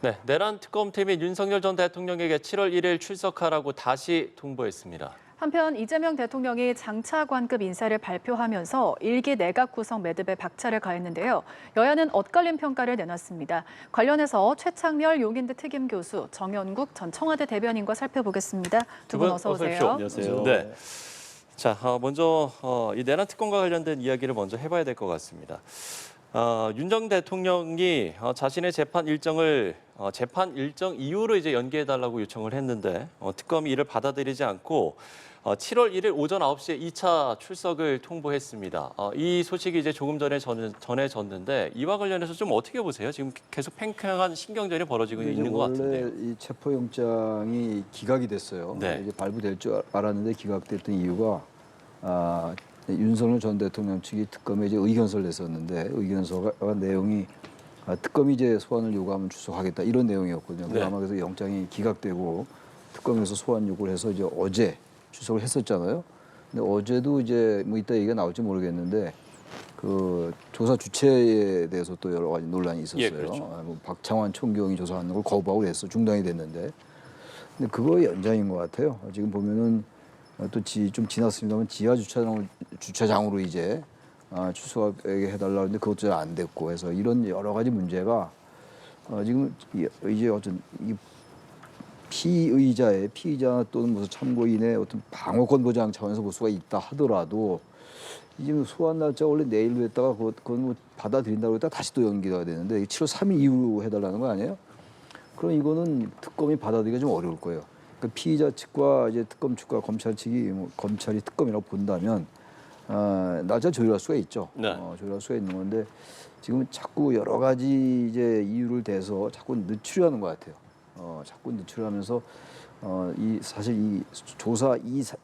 네, 내란 특검팀이 윤석열 전 대통령에게 7월 1일 출석하라고 다시 통보했습니다. 한편 이재명 대통령이 장차관급 인사를 발표하면서 일기 내각 구성 매듭에 박차를 가했는데요. 여야는 엇갈린 평가를 내놨습니다. 관련해서 최창렬 용인대 특임 교수, 정연국 전 청와대 대변인과 살펴보겠습니다. 두 분 어서 오세요. 안녕하세요. 네. 자, 먼저 이 내란 특검과 관련된 이야기를 먼저 해봐야 될 것 같습니다. 윤 전 대통령이 자신의 재판 일정 이후로 이제 연기해달라고 요청을 했는데 특검이 이를 받아들이지 않고 7월 1일 오전 9시에 2차 출석을 통보했습니다. 이 소식이 이제 조금 전에 전해졌는데 이와 관련해서 좀 어떻게 보세요? 지금 계속 팽팽한 신경전이 벌어지고 있는 것 같은데요. 원래 이 체포영장이 기각이 됐어요. 네. 이제 발부될 줄 알았는데 기각됐던 이유가 윤석열 전 대통령 측이 특검에 이제 의견서를 냈었는데 의견서가 내용이 특검이 이제 소환을 요구하면 출석하겠다 이런 내용이었거든요. 네. 아마 그래서 영장이 기각되고 특검에서 소환 요구를 해서 이제 어제 출석을 했었잖아요. 근데 어제도 이제 뭐 이따 얘기가 나올지 모르겠는데 그 조사 주체에 대해서 또 여러 가지 논란이 있었어요. 예, 그렇죠. 뭐 박창환 총경이 조사하는 걸 거부하고 했어 중단이 됐는데, 근데 그거의 연장인 것 같아요. 지금 보면은 또 좀 지났습니다만 지하 주차장으로 이제 출석하게 해달라는데 그것도 잘 안 됐고 해서 이런 여러 가지 문제가 지금 이제 어떤 이 피의자 또는 무슨 참고인의 어떤 방어권 보장 차원에서 볼 수가 있다 하더라도 지금 소환 날짜 원래 내일로 했다가 그건 뭐 받아들인다고 했다가 다시 또 연기가 되는데 7월 3일 이후로 해달라는 거 아니에요? 그럼 이거는 특검이 받아들이기가 좀 어려울 거예요. 그러니까 피의자 측과 이제 특검 측과 검찰 측이 검찰이 특검이라고 본다면 날짜 조율할 수가 있죠. 네. 조율할 수가 있는 건데 지금 자꾸 여러 가지 이제 이유를 대서 자꾸 늦추려는 것 같아요. 자꾸 늦추려면서 사실 이 조사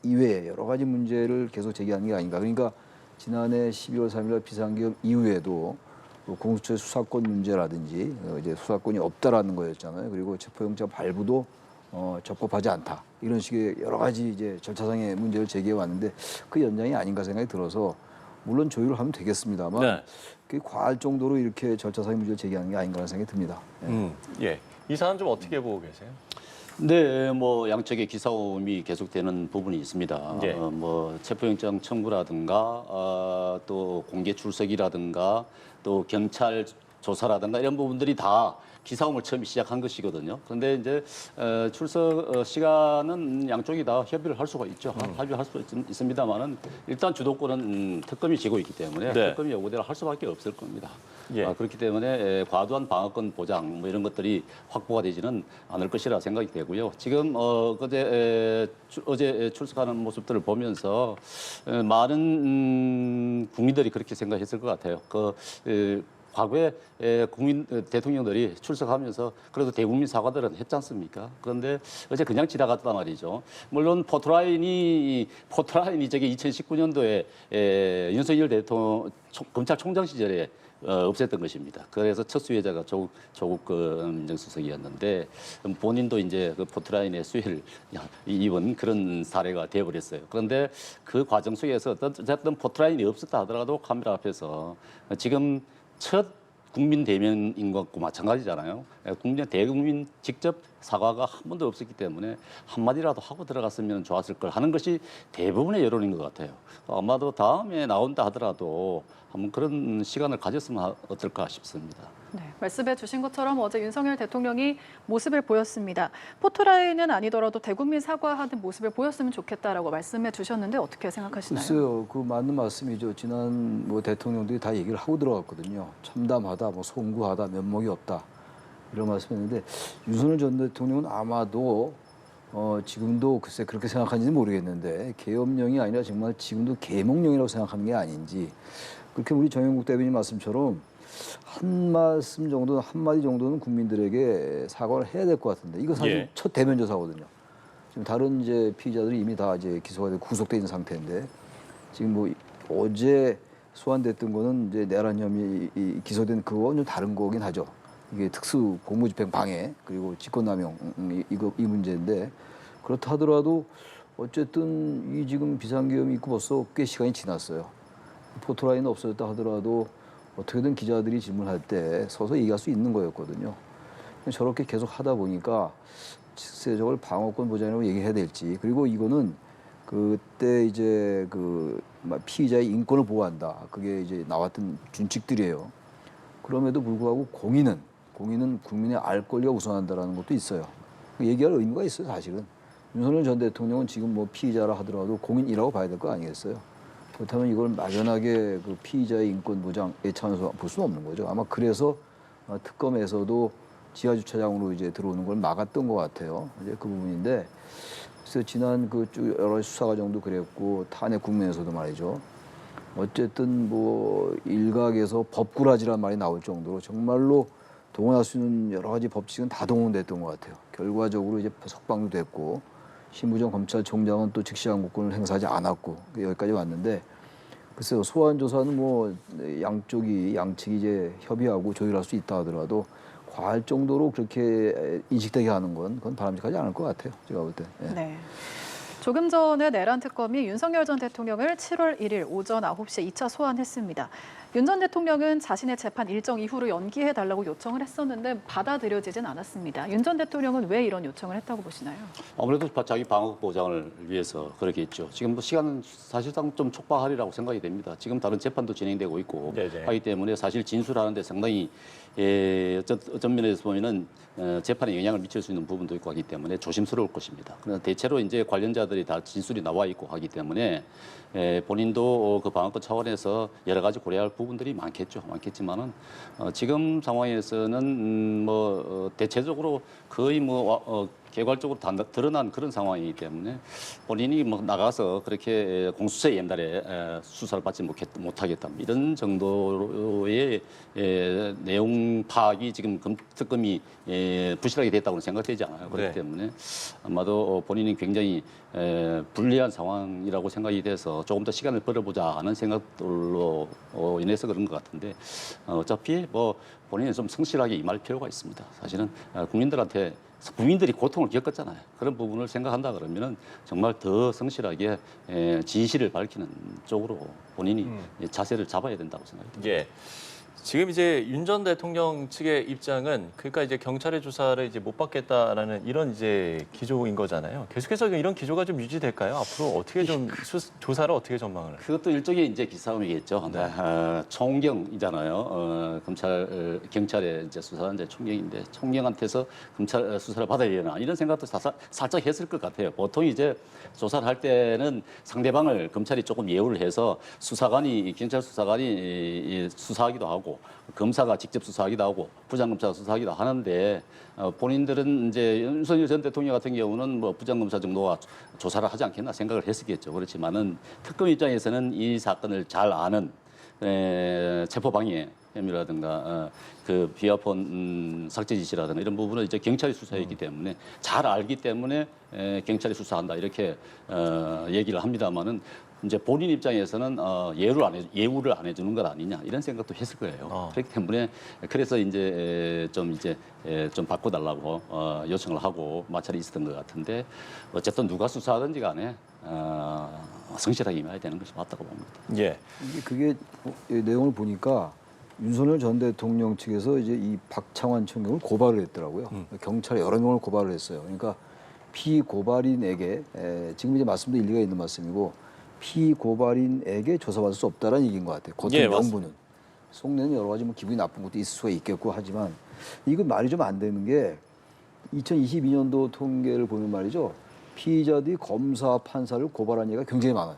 이외에 여러 가지 문제를 계속 제기하는 게 아닌가. 그러니까 지난해 12월 3일 비상계엄 이후에도 공수처의 수사권 문제라든지 이제 수사권이 없다라는 거였잖아요. 그리고 체포영장 발부도 적법하지 않다. 이런 식의 여러 가지 이제 절차상의 문제를 제기해 왔는데 그 연장이 아닌가 생각이 들어서 물론 조율을 하면 되겠습니다만 네. 그게 과할 정도로 이렇게 절차상의 문제를 제기하는 게 아닌가 하는 생각이 듭니다. 예. 이 사안 좀 어떻게 보고 계세요? 네, 뭐 양측의 기싸움이 계속되는 부분이 있습니다. 예. 뭐 체포영장 청구라든가 또 공개 출석이라든가 또 경찰 조사라든가 이런 부분들이 다 기싸움을 처음 시작한 것이거든요. 그런데 이제 출석 시간은 양쪽이 다 협의를 할 수가 있죠. 합의할 수 있습니다만은 일단 주도권은 특검이 쥐고 있기 때문에 네. 특검이 요구대로 할 수밖에 없을 겁니다. 예. 그렇기 때문에 과도한 방어권 보장 뭐 이런 것들이 확보가 되지는 않을 것이라 생각이 되고요. 지금 어제 출석하는 모습들을 보면서 많은 국민들이 그렇게 생각했을 것 같아요. 과거에 대통령들이 출석하면서 그래도 대국민 사과들은 했지 않습니까? 그런데 어제 그냥 지나갔단 말이죠. 물론 포트라인이 저기 2019년도에 윤석열 대통령 검찰총장 시절에 없앴던 것입니다. 그래서 첫 수혜자가 조국 민정수석이었는데 본인도 이제 그 포트라인의 수혜를 입은 그런 사례가 되어버렸어요. 그런데 그 과정 속에서 어쨌든 포트라인이 없었다 하더라도 카메라 앞에서 지금 첫 국민 대면인 것과 마찬가지잖아요. 대국민 직접 사과가 한 번도 없었기 때문에 한마디라도 하고 들어갔으면 좋았을 걸 하는 것이 대부분의 여론인 것 같아요. 아마도 다음에 나온다 하더라도 한번 그런 시간을 가졌으면 어떨까 싶습니다. 네, 말씀해 주신 것처럼 어제 윤석열 대통령이 모습을 보였습니다. 포토라인은 아니더라도 대국민 사과하는 모습을 보였으면 좋겠다라고 말씀해 주셨는데 어떻게 생각하시나요? 글쎄요, 그 맞는 말씀이죠. 지난 뭐 대통령들이 다 얘기를 하고 들어갔거든요. 참담하다, 뭐 송구하다, 면목이 없다 이런 말씀했는데 윤석열 전 대통령은 아마도 지금도 글쎄 그렇게 생각하는지는 모르겠는데 계엄령이 아니라 정말 지금도 계몽령이라고 생각하는 게 아닌지, 그렇게 우리 정영국 대변인 말씀처럼 한마디 정도는 국민들에게 사과를 해야 될 것 같은데 이거 사실 예. 첫 대면 조사거든요. 지금 다른 이제 피의자들이 이미 다 이제 기소가 되고 구속돼 있는 상태인데 지금 뭐 어제 소환됐던 거는 이제 내란 혐의 기소된 그거는 좀 다른 거긴 하죠. 이게 특수 공무집행 방해 그리고 직권남용 이 문제인데, 그렇다 하더라도 어쨌든 이 지금 비상계엄이 있고 벌써 꽤 시간이 지났어요. 포토라인은 없어졌다 하더라도 어떻게든 기자들이 질문할 때 서서 얘기할 수 있는 거였거든요. 저렇게 계속 하다 보니까 글쎄 저걸 방어권 보장이라고 얘기해야 될지. 그리고 이거는 그때 이제 그 피의자의 인권을 보호한다. 그게 이제 나왔던 준칙들이에요. 그럼에도 불구하고 공인은 국민의 알 권리가 우선한다라는 것도 있어요. 얘기할 의무가 있어요, 사실은. 윤석열 전 대통령은 지금 뭐 피의자라 하더라도 공인이라고 봐야 될 거 아니겠어요? 그렇다면 이걸 막연하게 그 피의자의 인권 보장의 차원에서 볼 수는 없는 거죠. 아마 그래서 특검에서도 지하 주차장으로 이제 들어오는 걸 막았던 것 같아요. 이제 그 부분인데, 그래서 지난 그 여러 가지 수사 과정도 그랬고 탄핵 국면에서도 말이죠. 어쨌든 뭐 일각에서 법꾸라지란 말이 나올 정도로 정말로 동원할 수 있는 여러 가지 법칙은 다 동원됐던 것 같아요. 결과적으로 이제 석방도 됐고 신부정 검찰총장은 또 즉시항고권을 행사하지 않았고 여기까지 왔는데, 글쎄요, 소환 조사는 뭐 양측이 이제 협의하고 조율할 수 있다 하더라도 과할 정도로 그렇게 인식되게 하는 건 그건 바람직하지 않을 것 같아요. 제가 볼 때. 예. 네. 조금 전에 내란 특검이 윤석열 전 대통령을 7월 1일 오전 9시에 2차 소환했습니다. 윤 전 대통령은 자신의 재판 일정 이후로 연기해달라고 요청을 했었는데 받아들여지진 않았습니다. 윤 전 대통령은 왜 이런 요청을 했다고 보시나요? 아무래도 자기 방어 보장을 위해서 그러겠죠. 지금 뭐 시간은 사실상 좀 촉박하리라고 생각이 됩니다. 지금 다른 재판도 진행되고 있고 네네. 하기 때문에 사실 진술하는데 상당히 어떤 면에서 보면은 재판에 영향을 미칠 수 있는 부분도 있고 하기 때문에 조심스러울 것입니다. 그러나 대체로 이제 관련자들이 다 진술이 나와 있고 하기 때문에 본인도 그 방어권 차원에서 여러 가지 고려할 부분들이 많겠지만은 지금 상황에서는 대체적으로 거의 개괄적으로 다 드러난 그런 상황이기 때문에 본인이 뭐 나가서 그렇게 공수처 옛날에 수사를 받지 못하겠다 이런 정도의 내용 파악이 지금 특검이 부실하게 됐다고는 생각되지 않아요. 그렇기 네. 때문에 아마도 본인이 굉장히 불리한 상황이라고 생각이 돼서 조금 더 시간을 벌어보자 하는 생각들로 인해서 그런 것 같은데 어차피 뭐 본인이 좀 성실하게 임할 필요가 있습니다. 사실은 국민들이 고통을 겪었잖아요. 그런 부분을 생각한다 그러면은 정말 더 성실하게 진실을 밝히는 쪽으로 본인이 자세를 잡아야 된다고 생각합니다. 예. 지금 이제 윤 전 대통령 측의 입장은 그러니까 이제 경찰의 조사를 이제 못 받겠다라는 이런 이제 기조인 거잖아요. 계속해서 이런 기조가 좀 유지될까요? 앞으로 어떻게 좀 조사를 어떻게 전망을? 그것도 일종의 이제 기싸움이겠죠. 네. 총경이잖아요. 경찰의 이제 수사는 이제 총경인데 총경한테서 검찰 수사를 받아야 되나 이런 생각도 살짝 했을 것 같아요. 보통 이제 조사를 할 때는 상대방을 검찰이 조금 예우를 해서 경찰 수사관이 수사하기도 하고 검사가 직접 수사하기도 하고 부장검사가 수사하기도 하는데 본인들은 이제 윤석열 전 대통령 같은 경우는 뭐 부장검사 정도가 조사를 하지 않겠나 생각을 했었겠죠. 그렇지만은 특검 입장에서는 이 사건을 잘 아는 체포방해 혐의라든가 그 비화폰 삭제 지시라든가 이런 부분은 이제 경찰이 수사했기 때문에 잘 알기 때문에 경찰이 수사한다 이렇게 얘기를 합니다만은 이제 본인 입장에서는 예우를 안 해주는 것 아니냐 이런 생각도 했을 거예요. 그렇기 때문에 그래서 이제 좀 바꿔달라고 요청을 하고 마찰이 있었던 것 같은데 어쨌든 누가 수사하든지 간에 성실하게 임해야 되는 것이 맞다고 봅니다. 예. 그게 내용을 보니까 윤석열 전 대통령 측에서 이제 이 박창환 총경을 고발을 했더라고요. 경찰에 여러 명을 고발을 했어요. 그러니까 피고발인에게 지금 이제 말씀도 일리가 있는 말씀이고 피고발인에게 조사받을 수 없다라는 얘기인 것 같아요. 겉은 예, 명분은. 속내는 여러 가지 뭐 기분이 나쁜 것도 있을 수가 있겠고 하지만 이건 말이 좀 안 되는 게 2022년도 통계를 보면 말이죠. 피의자들이 검사, 판사를 고발한 얘기가 굉장히 많아요.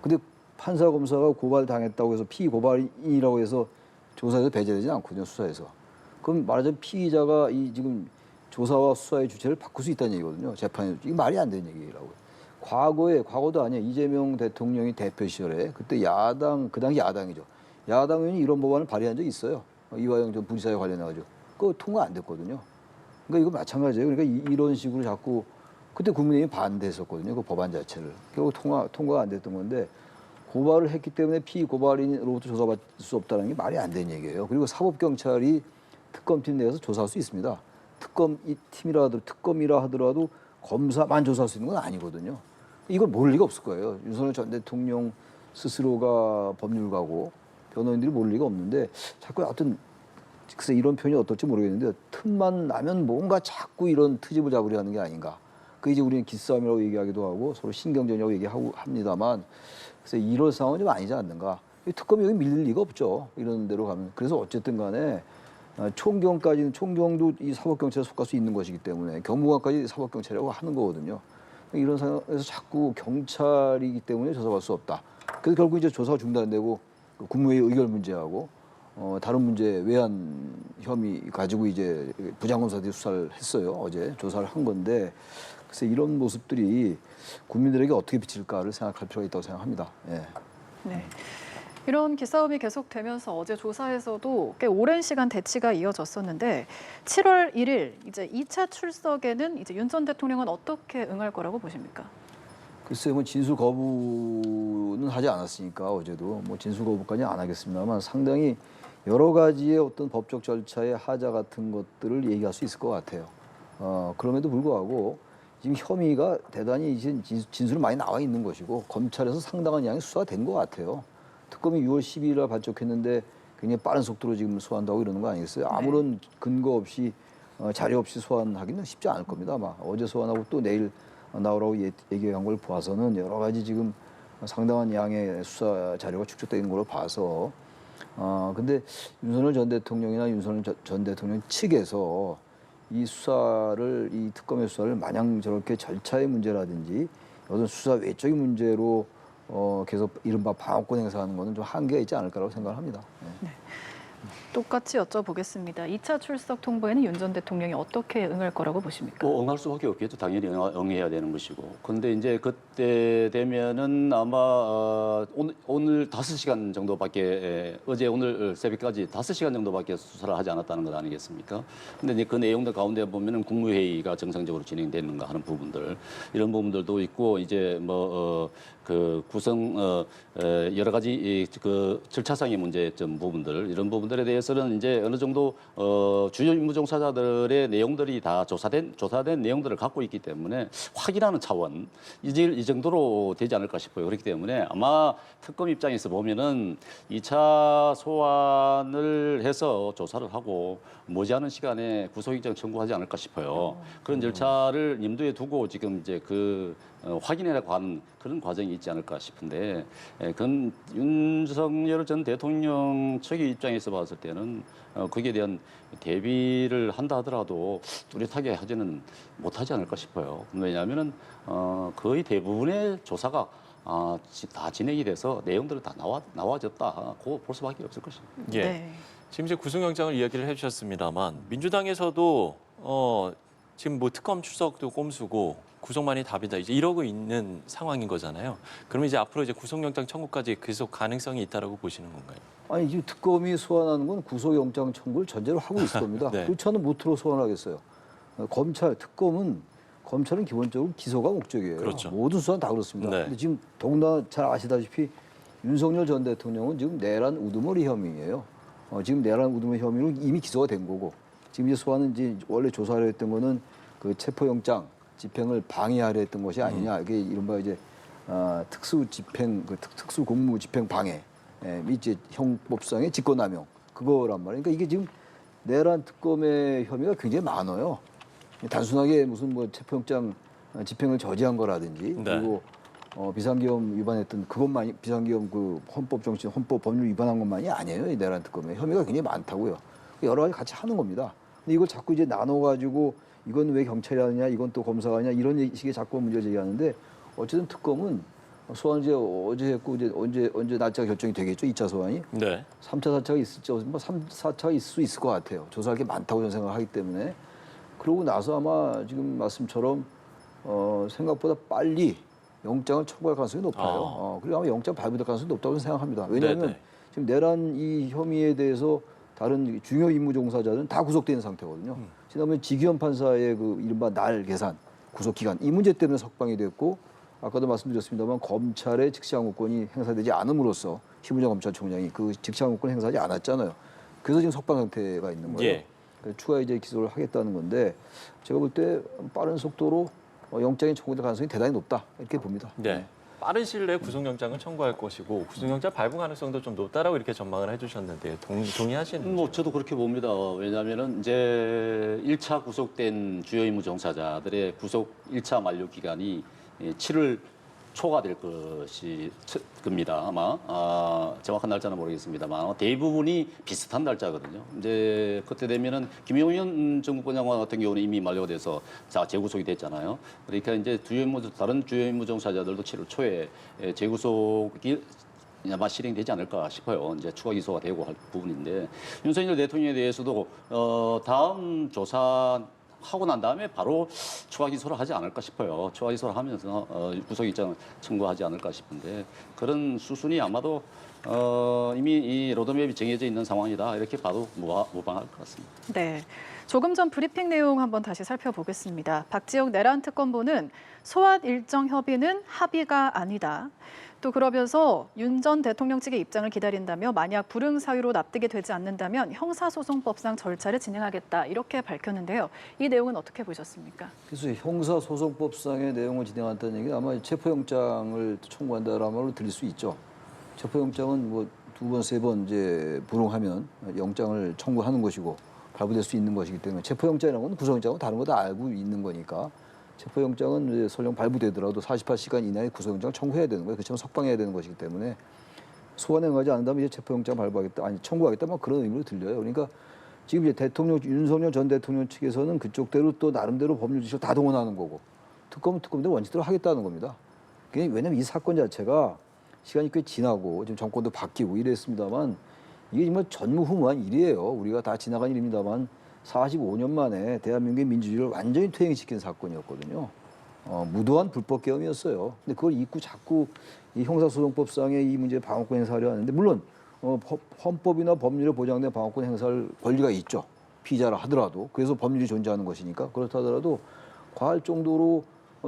근데 판사, 검사가 고발당했다고 해서 피고발인이라고 해서 조사에서 배제되지 않거든요, 수사에서. 그럼 말하자면 피의자가 이 지금 조사와 수사의 주체를 바꿀 수 있다는 얘기거든요. 재판에서. 이게 말이 안 되는 얘기라고요. 과거도 아니에요. 이재명 대통령이 대표 시절에 그때 그 당시 야당이죠. 야당 의원이 이런 법안을 발의한 적이 있어요. 이화영 전 부지사에 관련해가지고. 그거 통과 안 됐거든요. 그러니까 이거 마찬가지예요. 그러니까 이런 식으로 자꾸 그때 국민의힘이 반대했었거든요. 그 법안 자체를. 결국 통과가 안 됐던 건데 고발을 했기 때문에 피고발인으로부터 조사받을 수 없다는 게 말이 안 되는 얘기예요. 그리고 사법경찰이 특검팀 내에서 조사할 수 있습니다. 특검이라 하더라도 검사만 조사할 수 있는 건 아니거든요. 이걸 모를 리가 없을 거예요. 윤석열 전 대통령 스스로가 법률가고 변호인들이 모를 리가 없는데 자꾸 어떤 글쎄 이런 표현이 어떨지 모르겠는데 틈만 나면 뭔가 자꾸 이런 트집을 잡으려 하는 게 아닌가. 그 이제 우리는 기싸움이라고 얘기하기도 하고 서로 신경전이라고 얘기하고 합니다만 그래서 이럴 상황은 좀 아니지 않는가. 이 특검이 여기 밀릴 리가 없죠. 이런 데로 가면. 그래서 어쨌든 간에 총경까지는 총경도 이 사법경찰에 속할 수 있는 것이기 때문에 경무관까지 사법경찰이라고 하는 거거든요. 이런 상황에서 자꾸 경찰이기 때문에 조사할 수 없다. 그래서 결국 이제 조사가 중단되고 국무회의 의결 문제하고 다른 문제 외환 혐의 가지고 이제 부장검사들이 수사를 했어요. 어제 조사를 한 건데 그래서 이런 모습들이 국민들에게 어떻게 비칠까를 생각할 필요가 있다고 생각합니다. 예. 네. 이런 기싸움이 계속되면서 어제 조사에서도 꽤 오랜 시간 대치가 이어졌었는데 7월 1일 이제 2차 출석에는 이제 윤 전 대통령은 어떻게 응할 거라고 보십니까? 글쎄요, 뭐 진술 거부는 하지 않았으니까 어제도 뭐 진술 거부까지 안 하겠습니다만 상당히 여러 가지의 어떤 법적 절차의 하자 같은 것들을 얘기할 수 있을 것 같아요. 그럼에도 불구하고 지금 혐의가 대단히 이제 진술이 많이 나와 있는 것이고 검찰에서 상당한 양이 수사가 된 것 같아요. 특검이 6월 12일에 발족했는데 굉장히 빠른 속도로 지금 소환한다고 이러는 거 아니겠어요? 아무런 근거 없이 자료 없이 소환하기는 쉽지 않을 겁니다. 아마 어제 소환하고 또 내일 나오라고 얘기한 걸 봐서는 여러 가지 지금 상당한 양의 수사 자료가 축적되는 걸로 봐서 근데 윤석열 전 대통령이나 윤석열 전 대통령 측에서 이 수사를 이 특검의 수사를 마냥 저렇게 절차의 문제라든지 어떤 수사 외적인 문제로 계속 이른바 방어권 행사하는 거는 좀 한계가 있지 않을까라고 생각을 합니다. 네. 똑같이 여쭤보겠습니다. 2차 출석 통보에는 윤 전 대통령이 어떻게 응할 거라고 보십니까? 뭐 응할 수밖에 없겠죠. 당연히 응해야 되는 것이고. 근데 이제 그때 되면은 아마 오늘 5시간 정도밖에 어제 오늘 새벽까지 5시간 정도밖에 수사를 하지 않았다는 것 아니겠습니까? 근데 이제 그 내용들 가운데 보면은 국무회의가 정상적으로 진행되는가 하는 부분들 이런 부분들도 있고 이제 그 구성 여러 가지 그 절차상의 문제점 부분들 이런 부분들에 대해서는 이제 어느 정도 주요 임무 종사자들의 내용들이 다 조사된 내용들을 갖고 있기 때문에 확인하는 차원 이제 이 정도로 되지 않을까 싶어요. 그렇기 때문에 아마 특검 입장에서 보면은 2차 소환을 해서 조사를 하고 머지않은 시간에 구속영장 청구하지 않을까 싶어요. 그런 절차를 염두에 두고 지금 이제 확인해라고 하는 그런 과정이 있지 않을까 싶은데, 그건 윤석열 전 대통령 측의 입장에서 봤을 때는 거기에 대한 대비를 한다 하더라도 뚜렷하게 하지는 못하지 않을까 싶어요. 왜냐하면은 거의 대부분의 조사가 다 진행이 돼서 내용들은 다 나와졌다고 볼 수밖에 없을 것입니다. 예. 네. 지금 이제 구속영장을 이야기를 해주셨습니다만 민주당에서도 지금 뭐 특검 출석도 꼼수고 구속만이 답이다 이제 이러고 있는 상황인 거잖아요. 그러면 이제 앞으로 이제 구속영장 청구까지 계속 가능성이 있다라고 보시는 건가요? 아니 지금 특검이 소환하는 건 구속영장 청구를 전제로 하고 있을 겁니다. 네. 그렇지 않으면 못으로 소환하겠어요. 검찰은 기본적으로 기소가 목적이에요. 그렇죠. 모든 수사는 다 그렇습니다. 네. 근데 지금 더군다나 잘 아시다시피 윤석열 전 대통령은 지금 내란 우두머리 혐의예요. 지금 내란 우두머리 혐의로 이미 기소가 된 거고 지금 이제 소환은 이제 원래 조사하려 했던 거는 그 체포영장 집행을 방해하려 했던 것이 아니냐. 이게 이른바 이제 특수 공무 집행 방해 및 이제 형법상의 직권남용 그거란 말이에요. 그러니까 이게 지금 내란 특검의 혐의가 굉장히 많아요. 단순하게 무슨 뭐 체포영장 집행을 저지한 거라든지 네. 그리고 비상계엄 위반했던 그것만이 비상계엄 그 헌법 법률 위반한 것만이 아니에요. 이 내란 특검의 혐의가 굉장히 많다고요. 여러 가지 같이 하는 겁니다. 근데 이걸 자꾸 이제 나눠가지고 이건 왜 경찰이 하느냐, 이건 또 검사가 하느냐 이런 식의 자꾸 문제를 제기하는데 어쨌든 특검은 소환 이제 어제 했고 이제 언제 날짜가 결정이 되겠죠. 2차 소환이. 네. 3차, 4차가 있을지 뭐 3, 4차가 있을 수 있을 것 같아요. 조사할 게 많다고 저는 생각하기 때문에. 그러고 나서 아마 지금 말씀처럼 생각보다 빨리 영장을 청구할 가능성이 높아요. 그리고 아마 영장 발부될 가능성이 높다고 생각합니다. 왜냐하면 네네. 지금 내란 이 혐의에 대해서 다른 중요 임무 종사자들은 다 구속돼 있는 상태거든요. 지난번에 지기현 판사의 그 이른바 날 계산 구속 기간 이 문제 때문에 석방이 됐고 아까도 말씀드렸습니다만 검찰의 직시항고권이 행사되지 않음으로써 심우정 검찰총장이 그 직시항고권 행사하지 않았잖아요. 그래서 지금 석방 상태가 있는 거예요. 예. 그래서 추가 이제 기소를 하겠다는 건데 제가 볼 때 빠른 속도로 영장이 청구될 가능성이 대단히 높다 이렇게 봅니다. 네. 빠른 시일 내에 구속영장을 청구할 것이고 구속영장 발부 가능성도 좀 높다라고 이렇게 전망을 해주셨는데 동의하시는지요? 뭐 저도 그렇게 봅니다. 왜냐하면은 이제 1차 구속된 주요 임무 종사자들의 구속 1차 만료 기간이 7월 초가 될 겁니다. 아마 정확한 날짜는 모르겠습니다만 대부분이 비슷한 날짜거든요. 이제 그때 되면은 김용현 정부권 장관 같은 경우는 이미 만료가 돼서 재구속이 됐잖아요. 그러니까 이제 다른 주요 임무 종사자들도 7월 초에 재구속이 아마 실행되지 않을까 싶어요. 이제 추가 기소가 되고 할 부분인데 윤석열 대통령에 대해서도 다음 조사하고 난 다음에 바로 추가 기소를 하지 않을까 싶어요. 추가 기소를 하면서 구속영장을 청구하지 않을까 싶은데 그런 수순이 아마도 이미 이 로드맵이 정해져 있는 상황이다 이렇게 봐도 무방할 것 같습니다. 네. 조금 전 브리핑 내용 한번 다시 살펴보겠습니다. 박지영 내란 특검보는 소환 일정 협의는 합의가 아니다. 또 그러면서 윤 전 대통령 측의 입장을 기다린다며 만약 불응 사유로 납득이 되지 않는다면 형사소송법상 절차를 진행하겠다 이렇게 밝혔는데요. 이 내용은 어떻게 보셨습니까? 그래서 형사소송법상의 내용을 진행한다는 얘기는 아마 체포영장을 청구한다라는 말로 들릴 수 있죠. 체포영장은 뭐 2번, 3번 이제 불응하면 영장을 청구하는 것이고 발부될 수 있는 것이기 때문에 체포영장이라는 건 구속영장은 다른 거 다 알고 있는 거니까 체포영장은 설령 발부되더라도 48시간 이내에 구속영장을 청구해야 되는 거예요. 그렇지만 석방해야 되는 것이기 때문에 소환에 응하지 않는다면 이제 체포영장 발부하겠다, 아니 청구하겠다, 뭐 그런 의미로 들려요. 그러니까 지금 이제 윤석열 전 대통령 측에서는 그쪽대로 또 나름대로 법률 지식을 다 동원하는 거고 특검대로 원칙대로 하겠다는 겁니다. 왜냐하면 이 사건 자체가 시간이 꽤 지나고 지금 정권도 바뀌고 이랬습니다만 이게 정말 전무후무한 일이에요. 우리가 다 지나간 일입니다만 45년 만에 대한민국의 민주주의를 완전히 퇴행시킨 사건이었거든요. 무도한 불법 계엄이었어요. 근데 그걸 잊고 자꾸 이 형사소송법상의 이 문제에 방어권 행사하려 하는데 물론 헌법이나 법률에 보장된 방어권 행사할 권리가 있죠. 피의자라 하더라도. 그래서 법률이 존재하는 것이니까. 그렇다 하더라도 과할 정도로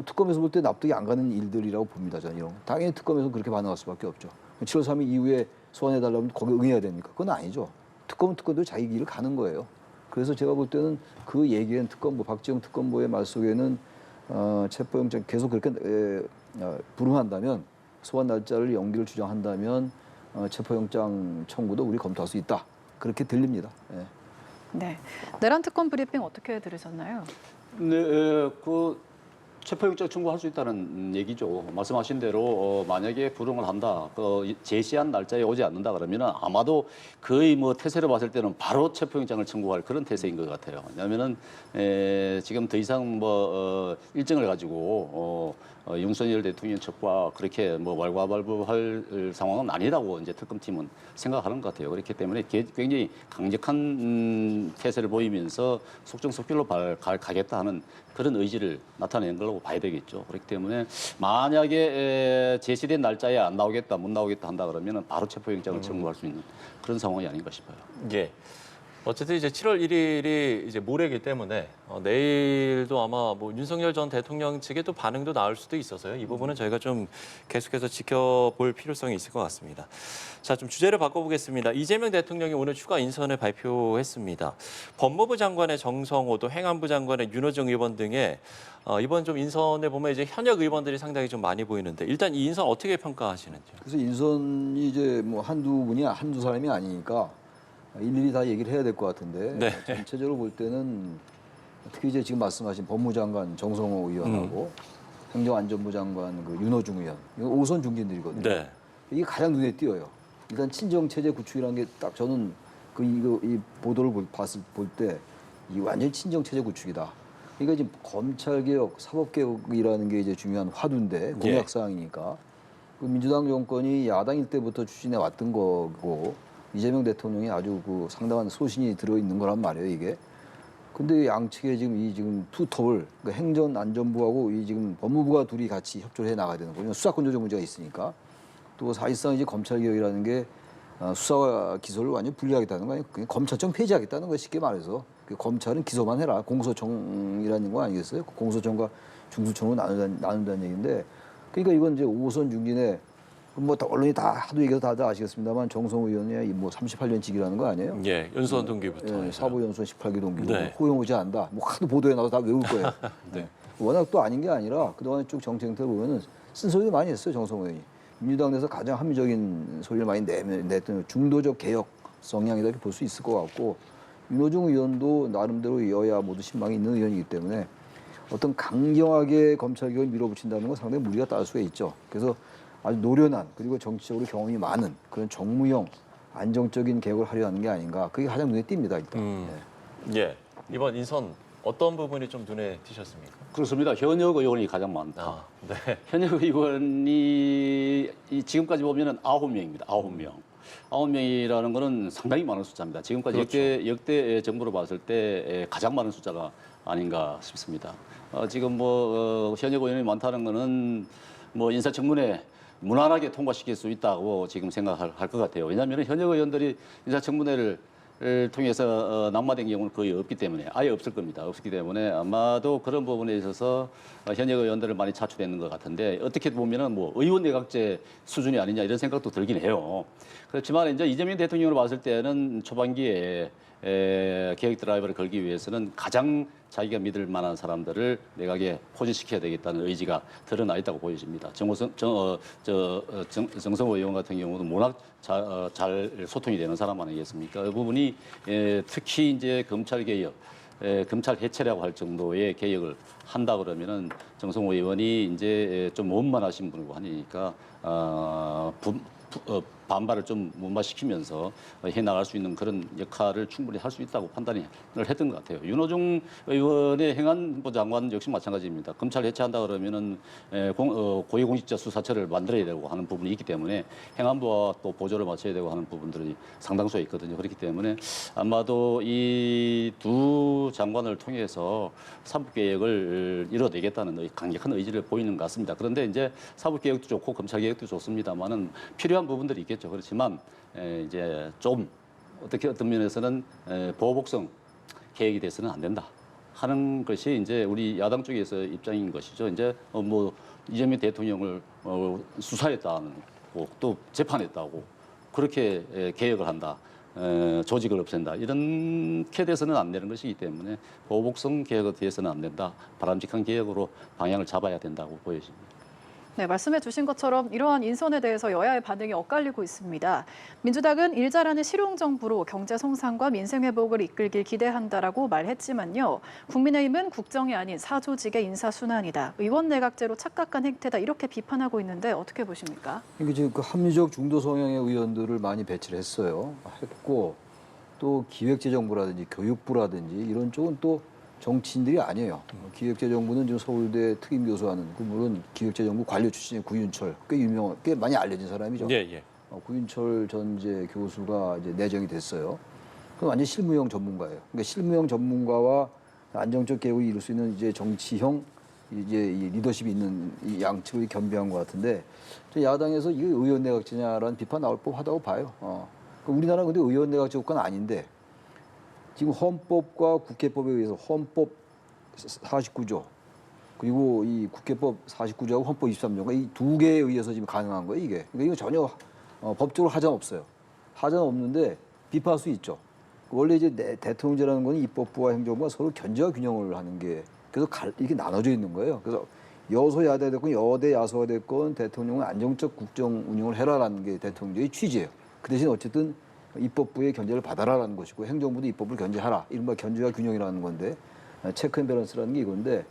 특검에서 볼 때 납득이 안 가는 일들이라고 봅니다. 저는 이런 거. 당연히 특검에서 그렇게 반응할 수밖에 없죠. 7월 3일 이후에 소환해달라면 거기에 응해야 됩니까? 그건 아니죠. 특검은 특검대로 자기 길을 가는 거예요. 그래서 제가 볼 때는 그 얘기엔 특검부, 박지영 특검부의 말 속에는 체포영장 계속 그렇게 불응한다면 소환 날짜를 연기를 주장한다면 체포영장 청구도 우리 검토할 수 있다. 그렇게 들립니다. 예. 네. 내란 특검 브리핑 어떻게 들으셨나요? 네, 체포영장 청구할 수 있다는 얘기죠. 말씀하신 대로 만약에 불응을 한다, 제시한 날짜에 오지 않는다 그러면 아마도 거의 뭐 태세로 봤을 때는 바로 체포영장을 청구할 그런 태세인 것 같아요. 왜냐하면은 지금 더 이상 일정을 가지고 윤석열 대통령 측과 그렇게 왈가왈부할 상황은 아니라고 이제 특검팀은 생각하는 것 같아요. 그렇기 때문에 굉장히 강력한 태세를 보이면서 속정속결로 가겠다 하는 그런 의지를 나타낸 걸로 봐야 되겠죠. 그렇기 때문에 만약에 제시된 날짜에 안 나오겠다, 못 나오겠다 한다 그러면 바로 체포영장을 청구할 수 있는 그런 상황이 아닌가 싶어요. 예. 어쨌든 이제 7월 1일이 이제 모레이기 때문에 내일도 아마 뭐 윤석열 전 대통령 측의 또 반응도 나올 수도 있어서요. 이 부분은 저희가 좀 계속해서 지켜볼 필요성이 있을 것 같습니다. 자, 좀 주제를 바꿔보겠습니다. 이재명 대통령이 오늘 추가 인선을 발표했습니다. 법무부 장관의 정성호, 또 행안부 장관의 윤호중 의원 등의 이번 좀 인선에 보면 이제 현역 의원들이 상당히 좀 많이 보이는데 일단 이 인선 어떻게 평가하시는지요? 그래서 인선이 이제 뭐 한두 사람이 아니니까 일일이 다 얘기를 해야 될 것 같은데 네. 전체적으로 볼 때는 특히 이제 지금 말씀하신 법무장관 정성호 의원하고 행정안전부 장관 윤호중 의원 이거 5선 중진들이거든요. 네. 이게 가장 눈에 띄어요. 일단 친정 체제 구축이라는 게 딱 저는 이 보도를 볼 때 이 완전 친정 체제 구축이다. 그러니까 지금 검찰 개혁, 사법 개혁이라는 게 이제 중요한 화두인데 공약 사항이니까 그 민주당 정권이 야당일 때부터 추진해 왔던 거고. 이재명 대통령이 아주 상당한 소신이 들어있는 거란 말이에요, 이게. 근데 양측에 지금 투톱을, 그러니까 행정안전부하고 지금 법무부가 둘이 같이 협조를 해 나가야 되는 거죠. 수사권 조정 문제가 있으니까. 또 사실상 이제 검찰개혁이라는 게 수사와 기소를 완전히 분리하겠다는 거 아니에요. 그냥 검찰청 폐지하겠다는 거예요, 쉽게 말해서. 검찰은 기소만 해라. 공소청이라는 거 아니겠어요? 공소청과 중수청으로 나눈다는 얘기인데. 그러니까 이건 이제 5선 중진에 언론이 다 하도 얘기해서 다들 아시겠습니다만 정성호 의원이 뭐 38년 직이라는 거 아니에요? 예, 연수원 동기부터. 사법연수원 18기 동기고 네. 호용호지 한다. 뭐 하도 보도에 나와서 다 외울 거예요. 네. 워낙 또 아닌 게 아니라 그동안 쭉 정치 행태를 보면은 쓴소리도 많이 했어요, 정성호 의원이. 민주당 내에서 가장 합리적인 소리를 많이 냈던 중도적 개혁 성향이다 이렇게 볼 수 있을 것 같고, 윤호중 의원도 나름대로 여야 모두 신망이 있는 의원이기 때문에 어떤 강경하게 검찰 개혁을 밀어붙인다는 건 상당히 무리가 따를 수가 있죠. 그래서 아주 노련한 그리고 정치적으로 경험이 많은 그런 정무형 안정적인 개혁을 하려 하는 게 아닌가, 그게 가장 눈에 띕니다 일단. 네. 예. 이번 인선 어떤 부분이 좀 눈에 띄셨습니까? 그렇습니다. 현역 의원이 가장 많다. 아, 네. 현역 의원이 지금까지 보면은 9명입니다. 9명. 9명이라는 거는 상당히 많은 숫자입니다. 지금까지 그렇죠. 역대 정부로 봤을 때 가장 많은 숫자가 아닌가 싶습니다. 지금 현역 의원이 많다는 거는 인사청문회 무난하게 통과시킬 수 있다고 지금 생각할 것 같아요. 왜냐하면 현역 의원들이 인사청문회를 통해서 낙마된 경우는 거의 없기 때문에, 아예 없을 겁니다. 없기 때문에 아마도 그런 부분에 있어서 현역 의원들을 많이 차출했는 것 같은데, 어떻게 보면은 의원 내각제 수준이 아니냐 이런 생각도 들긴 해요. 그렇지만 이제 이재명 대통령으로 봤을 때는 초반기에 개혁 드라이버를 걸기 위해서는 가장 자기가 믿을 만한 사람들을 내각에 포진시켜야 되겠다는 의지가 드러나 있다고 보여집니다. 정성호 의원 같은 경우는 워낙 잘 소통이 되는 사람 아니겠습니까? 그 부분이 특히 이제 검찰 개혁, 검찰 해체라고 할 정도의 개혁을 한다 그러면은 정성호 의원이 이제 좀 원만하신 분이고 하니까 반발을 좀 무마시키면서 해나갈 수 있는 그런 역할을 충분히 할 수 있다고 판단을 했던 것 같아요. 윤호중 의원의 행안부 장관 역시 마찬가지입니다. 검찰 해체한다 그러면은 고위공직자 수사처를 만들어야 되고 하는 부분이 있기 때문에 행안부와 또 보조를 맞춰야 되고 하는 부분들이 상당수가 있거든요. 그렇기 때문에 아마도 이 두 장관을 통해서 사법개혁을 이뤄내겠다는 강력한 의지를 보이는 것 같습니다. 그런데 이제 사법개혁도 좋고 검찰개혁도 좋습니다만은 필요한 부분들이 있겠죠. 그렇지만 이제 좀 어떤 면에서는 보복성 개혁이 돼서는 안 된다 하는 것이 이제 우리 야당 쪽에서 입장인 것이죠. 이제 이재명 대통령을 수사했다는 또 재판했다고 그렇게 개혁을 한다. 조직을 없앤다. 이렇게 돼서는 안 되는 것이기 때문에 보복성 개혁에 대해서는 안 된다. 바람직한 개혁으로 방향을 잡아야 된다고 보여집니다. 네, 말씀해 주신 것처럼 이러한 인선에 대해서 여야의 반응이 엇갈리고 있습니다. 민주당은 일 잘하는 실용정부로 경제 성장과 민생 회복을 이끌길 기대한다라고 말했지만요. 국민의힘은 국정이 아닌 사조직의 인사순환이다. 의원 내각제로 착각한 행태다. 이렇게 비판하고 있는데 어떻게 보십니까? 이게 지금 그 합리적 중도 성향의 의원들을 많이 배치를 했고, 또 기획재정부라든지 교육부라든지 이런 쪽은 또 정치인들이 아니에요. 기획재정부는 지금 서울대 특임 교수하는, 물론 기획재정부 관료 출신의 구윤철, 꽤 많이 알려진 사람이죠. 예, 예. 구윤철 전 이제 교수가 이제 내정이 됐어요. 그럼 완전 실무형 전문가예요. 그러니까 실무형 전문가와 안정적 개혁을 이룰 수 있는 이제 정치형 이제 이 리더십이 있는 이 양측을 겸비한 것 같은데, 야당에서 이게 의원 내각제냐라는 비판 나올 법하다고 봐요. 우리나라는 근데 의원 내각제 국가는 아닌데, 지금 헌법과 국회법에 의해서 헌법 49조 그리고 이 국회법 49조하고 헌법 23조가 이 두 개에 의해서 지금 가능한 거예요, 이게. 그러니까 이거 전혀 법적으로 하자는 없어요. 하자는 없는데 비판할 수 있죠. 원래 이제 대통령제라는 건 입법부와 행정부가 서로 견제와 균형을 하는 게, 그래서 이렇게 나눠져 있는 거예요. 그래서 여소야대 됐건 여대 야소가 됐건 대통령은 안정적 국정 운영을 해라라는 게 대통령제의 취지예요. 그 대신 어쨌든 입법부의 견제를 받아라라는 것이고, 행정부도 입법을 견제하라. 이른바 견제와 균형이라는 건데, 체크 앤 밸런스라는 게 이건데,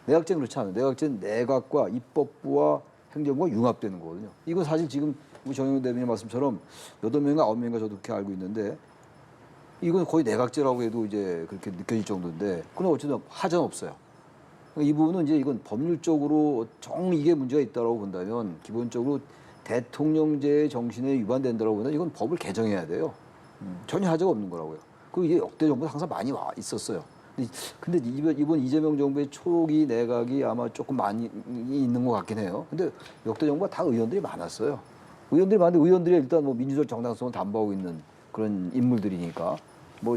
내각제는 그렇지 않아요. 내각제는 내각과 입법부와 행정부가 융합되는 거거든요. 이거 사실 지금 우리 정영훈 대변인 말씀처럼 8명인가 9명인가 저도 그렇게 알고 있는데, 이건 거의 내각제라고 해도 이제 그렇게 느껴질 정도인데, 그러나 어쨌든 하자는 없어요. 이 부분은 이제 이건 법률적으로 이게 문제가 있다고 본다면, 기본적으로 대통령제의 정신에 위반된다고 보면 이건 법을 개정해야 돼요. 전혀 하자가 없는 거라고요. 이게 역대 정부는 항상 많이 와 있었어요. 근데 이번 이재명 정부의 초기 내각이 아마 조금 많이 있는 것 같긴 해요. 근데 역대 정부가 다 의원들이 많았어요. 의원들이 많은데 의원들이 일단 민주적 정당성을 담보하고 있는 그런 인물들이니까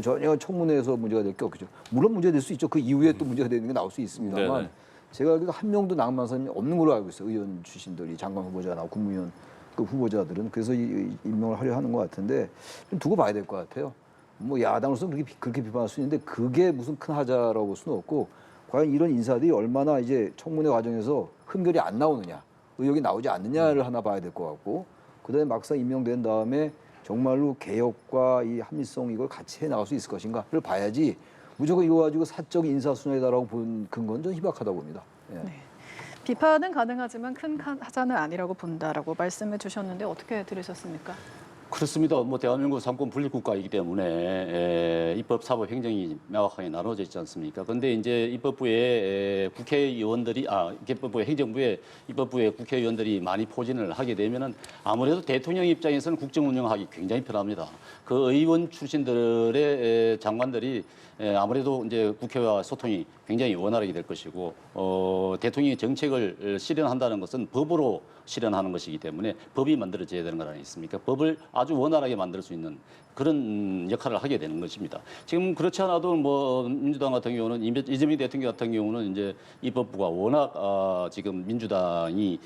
전혀 청문회에서 문제가 될 게 없겠죠. 물론 문제가 될 수 있죠. 그 이후에 또 문제가 되는 게 나올 수 있습니다만, 네네. 제가 알기로 한 명도 낙마선이 없는 걸로 알고 있어요. 의원 출신들이, 장관 후보자나 국무위원 그 후보자들은. 그래서 임명을 하려 하는 것 같은데, 좀 두고 봐야 될 것 같아요. 야당으로서는 그렇게 비판할 수 있는데, 그게 무슨 큰 하자라고 볼 수는 없고, 과연 이런 인사들이 얼마나 이제 청문회 과정에서 흠결이 안 나오느냐, 의혹이 나오지 않느냐를 하나 봐야 될 것 같고, 그다음에 막상 임명된 다음에 정말로 개혁과 이 합리성 이걸 같이 해 나갈 수 있을 것인가를 봐야지 무조건 이거 가지고 사적 인사 순회다라고 본 근거는 좀 희박하다고 봅니다. 예. 네. 비판은 가능하지만 큰 하자는 아니라고 본다라고 말씀해 주셨는데 어떻게 들으셨습니까? 그렇습니다. 뭐 대한민국 상권 분립국가이기 때문에 입법, 사법, 행정이 명확하게 나눠져 있지 않습니까? 그런데 이제 입법부에 국회의원들이 입법부에 행정부에 입법부에 국회의원들이 많이 포진을 하게 되면은 아무래도 대통령 입장에서는 국정 운영하기 굉장히 편합니다. 그 의원 출신들의 장관들이 아무래도 이제 국회와 소통이 굉장히 원활하게 될 것이고 대통령이 정책을 실현한다는 것은 법으로 실현하는 것이기 때문에 법이 만들어져야 되는 거 아니겠습니까? 법을 아주 원활하게 만들 수 있는 그런 역할을 하게 되는 것입니다. 지금 그렇지 않아도 뭐 민주당 같은 경우는 이재명 대통령 같은 경우는 이제 입법부가 워낙 지금 민주당이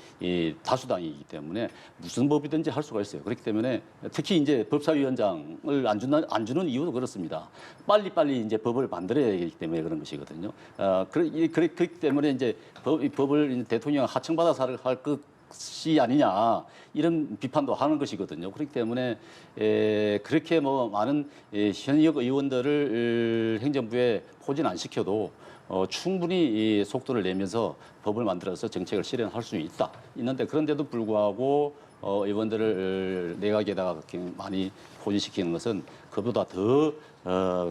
다수당이기 때문에 무슨 법이든지 할 수가 있어요. 그렇기 때문에 특히 이제 법사위원장을 안 주는 이유도 그렇습니다. 빨리 이제 법을 만들어야 되기 때문에 그런 것이거든요. 그렇기 때문에 이제 법을 대통령 하청받아서 할 것이 아니냐 이런 비판도 하는 것이거든요. 그렇기 때문에 그렇게 뭐 많은 현역 의원들을 행정부에 포진 안 시켜도 충분히 이 속도를 내면서 법을 만들어서 정책을 실현할 수 있는데 그런데도 불구하고 의원들을 내각에다가 그렇게 많이 포진시키는 것은 그보다 더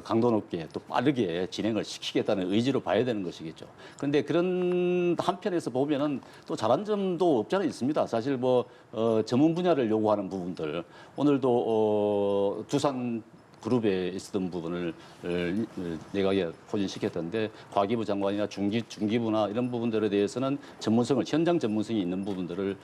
강도 높게 또 빠르게 진행을 시키겠다는 의지로 봐야 되는 것이겠죠. 그런데 그런 한편에서 보면은 또 잘한 점도 없지 않아 있습니다. 사실 뭐 전문 분야를 요구하는 부분들 오늘도 두산 그룹에 있었던 부분을 내각에 포진시켰던데 과기부 장관이나 중기부나 이런 부분들에 대해서는 현장 전문성이 있는 부분들을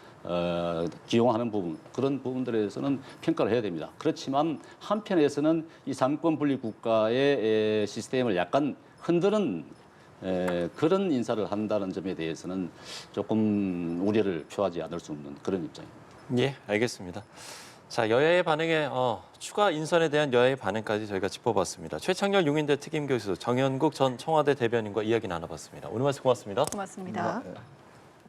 기용하는 부분 그런 부분들에 대해서는 평가를 해야 됩니다. 그렇지만 한편에서는 이 삼권 분립 국가의 시스템을 약간 흔드는 그런 인사를 한다는 점에 대해서는 조금 우려를 표하지 않을 수 없는 그런 입장입니다. 예, 알겠습니다. 자, 여야의 반응에 추가 인선에 대한 여야의 반응까지 저희가 짚어봤습니다. 최창렬 용인대 특임교수, 정연국 전 청와대 대변인과 이야기 나눠봤습니다. 오늘 말씀 고맙습니다. 고맙습니다. 네.